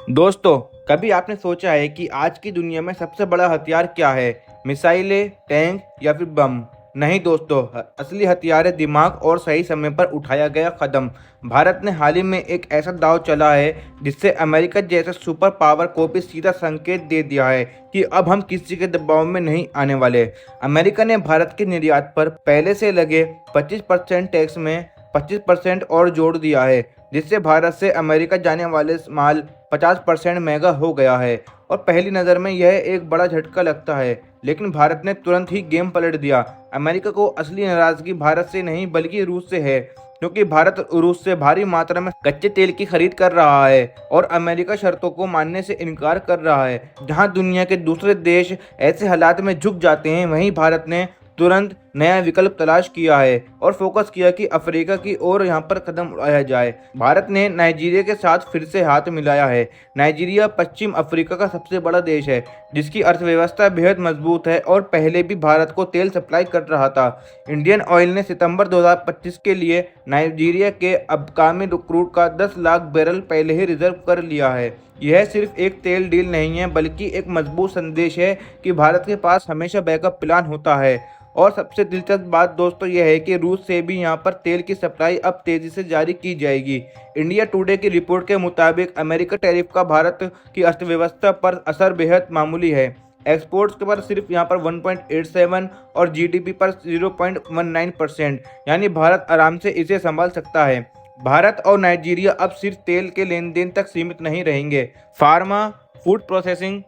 दोस्तों, कभी आपने सोचा है कि आज की दुनिया में सबसे बड़ा हथियार क्या है? मिसाइलें, टैंक या फिर बम? नहीं दोस्तों, असली हथियार है दिमाग और सही समय पर उठाया गया कदम। भारत ने हाल ही में एक ऐसा दांव चला है जिससे अमेरिका जैसे सुपर पावर को भी सीधा संकेत दे दिया है कि अब हम किसी के दबाव में नहीं आने वाले। अमेरिका ने भारत के निर्यात पर पहले से लगे 25% टैक्स में 25% और जोड़ दिया है, जिससे भारत से अमेरिका जाने वाले माल 50% महंगा हो गया है। और पहली नज़र में यह एक बड़ा झटका लगता है, लेकिन भारत ने तुरंत ही गेम पलट दिया। अमेरिका को असली नाराजगी भारत से नहीं बल्कि रूस से है, क्योंकि भारत रूस से भारी मात्रा में कच्चे तेल की खरीद कर रहा है और अमेरिका शर्तों को मानने से इनकार कर रहा है। जहां दुनिया के दूसरे देश ऐसे हालात में झुक जाते हैं, वहीं भारत ने तुरंत नया विकल्प तलाश किया है और फोकस किया कि अफ्रीका की ओर यहाँ पर कदम उठाया जाए। भारत ने नाइजीरिया के साथ फिर से हाथ मिलाया है। नाइजीरिया पश्चिम अफ्रीका का सबसे बड़ा देश है, जिसकी अर्थव्यवस्था बेहद मजबूत है और पहले भी भारत को तेल सप्लाई कर रहा था। इंडियन ऑयल ने सितंबर 2025 के लिए नाइजीरिया के अबकामी क्रूड का 10 लाख बैरल पहले ही रिजर्व कर लिया है। यह सिर्फ एक तेल डील नहीं है, बल्कि एक मजबूत संदेश है कि भारत के पास हमेशा बैकअप प्लान होता है। और सबसे दिलचस्प बात दोस्तों यह है कि रूस से भी यहाँ पर तेल की सप्लाई अब तेजी से जारी की जाएगी। इंडिया टुडे की रिपोर्ट के मुताबिक अमेरिका टैरिफ का भारत की अर्थव्यवस्था पर असर बेहद मामूली है। एक्सपोर्ट्स के पर सिर्फ यहाँ पर 1.87 और जीडीपी पर 0.19%, यानी भारत आराम से इसे संभाल सकता है। भारत और नाइजीरिया अब सिर्फ तेल के लेन देन तक सीमित नहीं रहेंगे। फार्मा, फूड प्रोसेसिंग,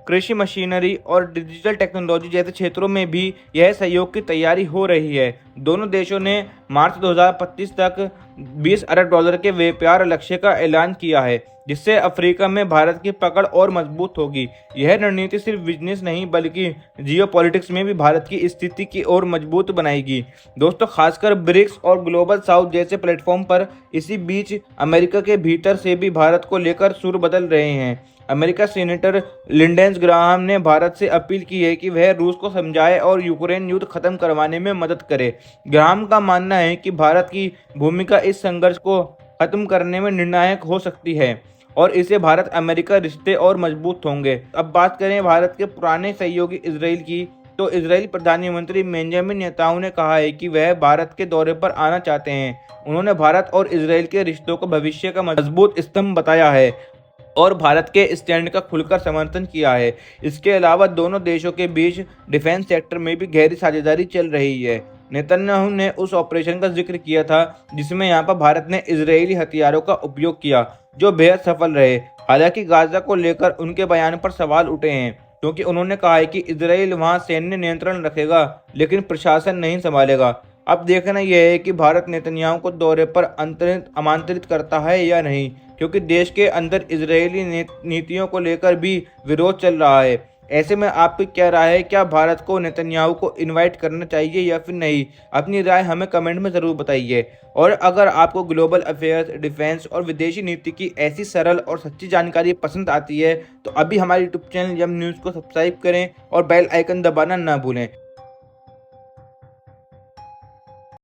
कृषि मशीनरी और डिजिटल टेक्नोलॉजी जैसे क्षेत्रों में भी यह सहयोग की तैयारी हो रही है। दोनों देशों ने मार्च 2025 तक 20 अरब डॉलर के व्यापार लक्ष्य का ऐलान किया है, जिससे अफ्रीका में भारत की पकड़ और मजबूत होगी। यह रणनीति सिर्फ बिजनेस नहीं बल्कि जियोपॉलिटिक्स में भी भारत की स्थिति की ओर मजबूत बनाएगी। दोस्तों, खासकर ब्रिक्स और ग्लोबल साउथ जैसे प्लेटफॉर्म पर। इसी बीच अमेरिका के भीतर से भी भारत को लेकर सुर बदल रहे हैं। अमेरिका सीनेटर लिंडेंस ग्राहम ने भारत से अपील की है कि वह रूस को समझाए और यूक्रेन युद्ध खत्म करवाने में मदद करे। ग्राहम का मानना है कि भारत की भूमिका इस संघर्ष को खत्म करने में निर्णायक हो सकती है और इससे भारत अमेरिका रिश्ते और मजबूत होंगे। अब बात करें भारत के पुराने सहयोगी इसराइल की, तो इजरायली प्रधानमंत्री बेंजामिन नेतन्याहू ने कहा है कि वह भारत के दौरे पर आना चाहते हैं। उन्होंने भारत और इसराइल के रिश्तों को भविष्य का मजबूत स्तंभ बताया है और भारत के स्टैंड का खुलकर समर्थन किया है। इसके अलावा दोनों देशों के बीच डिफेंस सेक्टर में भी गहरी साझेदारी चल रही है। नेतन्याहू ने उस ऑपरेशन का जिक्र किया था जिसमें यहाँ पर भारत ने इजरायली हथियारों का उपयोग किया, जो बेहद सफल रहे। हालांकि गाजा को लेकर उनके बयान पर सवाल उठे हैं, क्योंकि उन्होंने कहा है कि इजराइल वहां सैन्य नियंत्रण रखेगा लेकिन प्रशासन नहीं संभालेगा। अब देखना यह है कि भारत नेतन्याहू को दौरे पर आमंत्रित करता है या नहीं, क्योंकि देश के अंदर इजरायली नीतियों को लेकर भी विरोध चल रहा है। ऐसे में आपकी क्या राय है? क्या भारत को नेतन्याहू को इनवाइट करना चाहिए या फिर नहीं? अपनी राय हमें कमेंट में ज़रूर बताइए। और अगर आपको ग्लोबल अफेयर्स, डिफेंस और विदेशी नीति की ऐसी सरल और सच्ची जानकारी पसंद आती है, तो अभी हमारे यूट्यूब चैनल यम न्यूज़ को सब्सक्राइब करें और बेल आइकन दबाना ना भूलें।